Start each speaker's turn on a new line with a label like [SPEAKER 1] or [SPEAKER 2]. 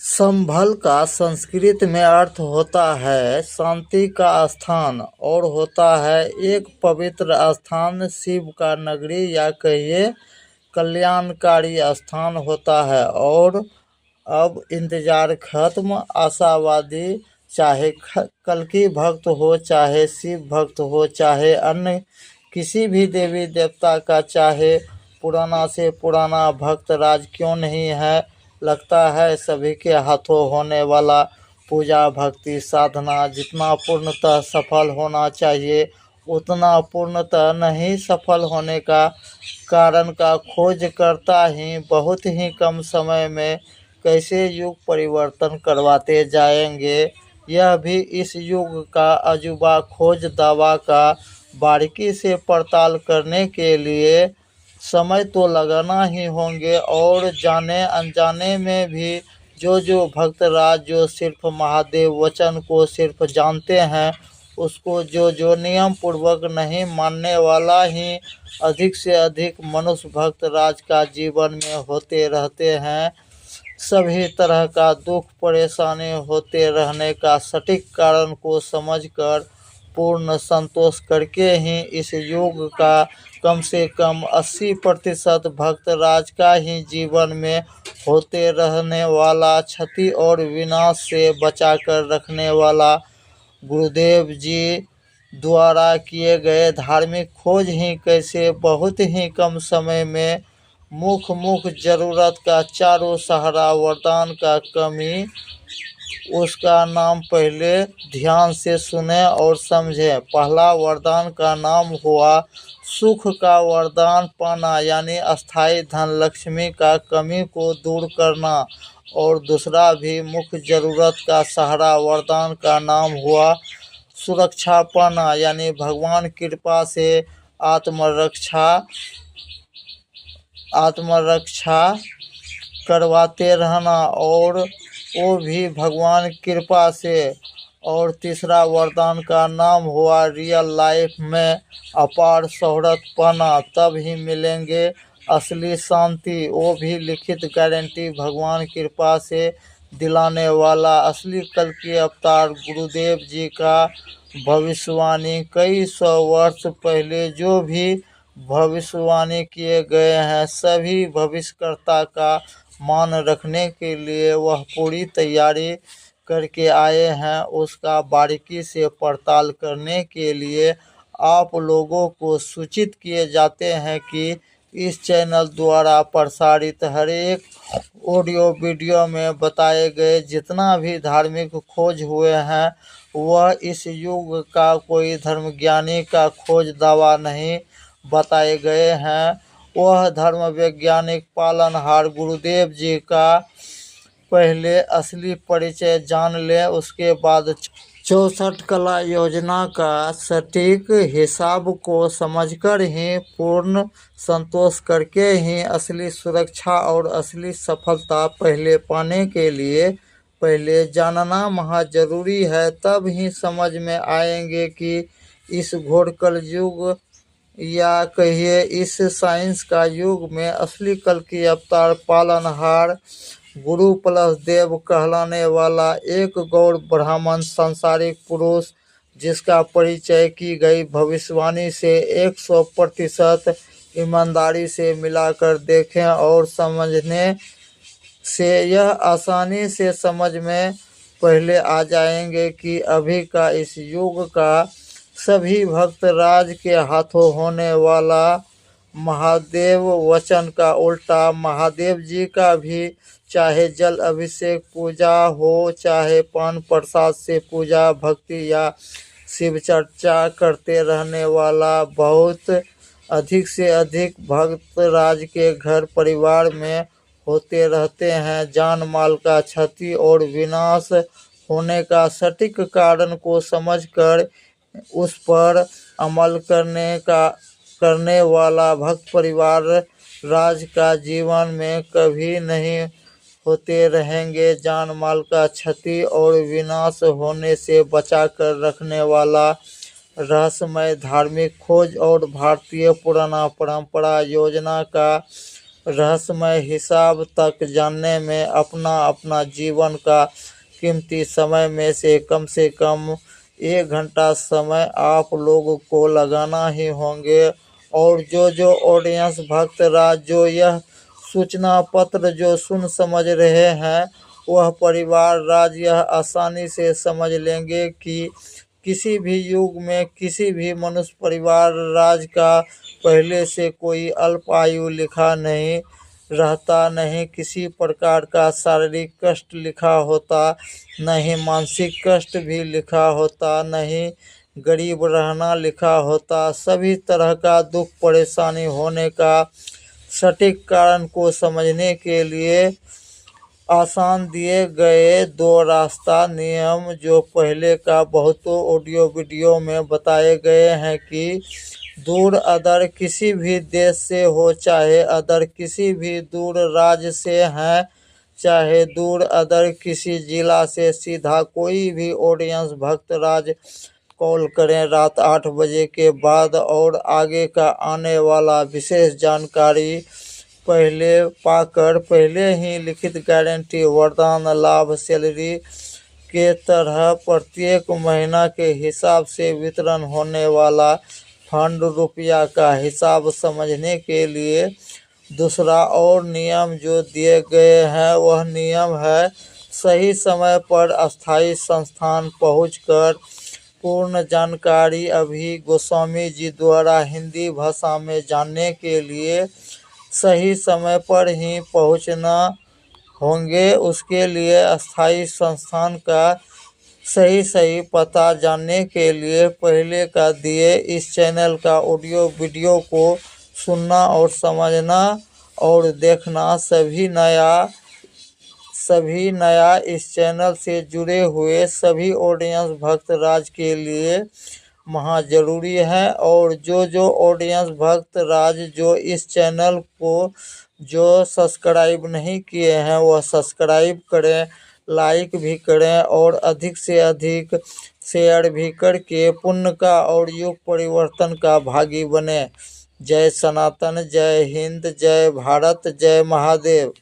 [SPEAKER 1] संभल का संस्कृत में अर्थ होता है शांति का स्थान और होता है एक पवित्र स्थान, शिव का नगरी या कहिए कल्याणकारी स्थान होता है। और अब इंतजार खत्म, आशावादी चाहे कल्कि भक्त हो, चाहे शिव भक्त हो, चाहे अन्य किसी भी देवी देवता का, चाहे पुराना से पुराना भक्त राज क्यों नहीं है, लगता है सभी के हाथों होने वाला पूजा भक्ति साधना जितना पूर्णतः सफल होना चाहिए उतना पूर्णतः नहीं सफल होने का कारण का खोज करता ही बहुत ही कम समय में कैसे युग परिवर्तन करवाते जाएंगे, यह भी इस युग का अजूबा खोज दावा का बारीकी से पड़ताल करने के लिए समय तो लगाना ही होंगे। और जाने अनजाने में भी जो भक्तराज जो सिर्फ महादेव वचन को सिर्फ जानते हैं, उसको जो नियम पूर्वक नहीं मानने वाला ही अधिक से अधिक मनुष्य भक्त राज का जीवन में होते रहते हैं। सभी तरह का दुख परेशानी होते रहने का सटीक कारण को समझकर पूर्ण संतोष करके ही इस युग का कम से कम 80% भक्त राज का ही जीवन में होते रहने वाला क्षति और विनाश से बचाकर रखने वाला गुरुदेव जी द्वारा किए गए धार्मिक खोज ही कैसे बहुत ही कम समय में मुख जरूरत का चारों सहारा वरदान का कमी, उसका नाम पहले ध्यान से सुने और समझें। पहला वरदान का नाम हुआ सुख का वरदान पाना, यानी अस्थाई धन लक्ष्मी का कमी को दूर करना। और दूसरा भी मुख्य जरूरत का सहारा वरदान का नाम हुआ सुरक्षा पाना, यानी भगवान कृपा से आत्मरक्षा करवाते रहना, और वो भी भगवान कृपा से। और तीसरा वरदान का नाम हुआ रियल लाइफ में अपार शोहरत पाना, तब ही मिलेंगे असली शांति, वो भी लिखित गारंटी भगवान कृपा से दिलाने वाला असली कल्कि अवतार गुरुदेव जी का भविष्यवाणी कई सौ वर्ष पहले जो भी भविष्यवाणी किए गए हैं, सभी भविष्यकर्ता का मान रखने के लिए वह पूरी तैयारी करके आए हैं। उसका बारीकी से पड़ताल करने के लिए आप लोगों को सूचित किए जाते हैं कि इस चैनल द्वारा प्रसारित हर एक ऑडियो वीडियो में बताए गए जितना भी धार्मिक खोज हुए हैं, वह इस युग का कोई धर्मज्ञानी का खोज दावा नहीं बताए गए हैं। वह धर्म वैज्ञानिक पालनहार गुरुदेव जी का पहले असली परिचय जान लें, उसके बाद 64 कला योजना का सटीक हिसाब को समझकर ही पूर्ण संतोष करके ही असली सुरक्षा और असली सफलता पहले पाने के लिए पहले जानना महा जरूरी है। तब ही समझ में आएंगे कि इस घोर कलयुग या कहिए इस साइंस का युग में असली कल्कि अवतार पालनहार गुरु प्लस देव कहलाने वाला एक गौर ब्राह्मण सांसारिक पुरुष, जिसका परिचय की गई भविष्यवाणी से 100% ईमानदारी से मिलाकर देखें और समझने से यह आसानी से समझ में पहले आ जाएंगे कि अभी का इस युग का सभी भक्त राज के हाथों होने वाला महादेव वचन का उल्टा महादेव जी का भी, चाहे जल अभिषेक पूजा हो, चाहे पान प्रसाद से पूजा भक्ति या शिव चर्चा करते रहने वाला बहुत अधिक से अधिक भक्त राज के घर परिवार में होते रहते हैं। जान माल का क्षति और विनाश होने का सटीक कारण को समझकर उस पर अमल करने वाला भक्त परिवार राज का जीवन में कभी नहीं होते रहेंगे। जान माल का क्षति और विनाश होने से बचाकर रखने वाला रहस्यमय धार्मिक खोज और भारतीय पुराना परंपरा योजना का रहस्यमय हिसाब तक जानने में अपना अपना जीवन का कीमती समय में से कम 1 घंटा समय आप लोगों को लगाना ही होंगे। और जो ऑडियंस भक्त राज जो यह सूचना पत्र जो सुन समझ रहे हैं, वह परिवार राज यह आसानी से समझ लेंगे कि किसी भी युग में किसी भी मनुष्य परिवार राज का पहले से कोई अल्प आयु लिखा नहीं रहता, नहीं किसी प्रकार का शारीरिक कष्ट लिखा होता, नहीं मानसिक कष्ट भी लिखा होता, नहीं गरीब रहना लिखा होता। सभी तरह का दुख परेशानी होने का सटीक कारण को समझने के लिए आसान दिए गए 2 रास्ता नियम जो पहले का बहुतों ऑडियो वीडियो में बताए गए हैं कि दूर अदर किसी भी देश से हो, चाहे अदर किसी भी दूर राज्य से हैं, चाहे दूर अदर किसी जिला से, सीधा कोई भी ऑडियंस भक्त राज कॉल करें रात 8 बजे के बाद और आगे का आने वाला विशेष जानकारी पहले पाकर पहले ही लिखित गारंटी वरदान लाभ सैलरी के तरह प्रत्येक महीना के हिसाब से वितरण होने वाला फंड रुपया का हिसाब समझने के लिए दूसरा और नियम जो दिए गए हैं वह नियम है सही समय पर अस्थायी संस्थान पहुंचकर पूर्ण जानकारी अभी गोस्वामी जी द्वारा हिंदी भाषा में जानने के लिए सही समय पर ही पहुंचना होंगे। उसके लिए अस्थायी संस्थान का सही पता जानने के लिए पहले का दिए इस चैनल का ऑडियो वीडियो को सुनना और समझना और देखना। सभी नया इस चैनल से जुड़े हुए सभी ऑडियंस भक्त राज के लिए महा जरूरी है। और जो ऑडियंस भक्त राज जो इस चैनल को जो सब्सक्राइब नहीं किए हैं वह सब्सक्राइब करें, लाइक भी करें और अधिक से अधिक शेयर भी करके पुण्य का और युग परिवर्तन का भागी बने। जय सनातन, जय हिंद, जय भारत, जय महादेव।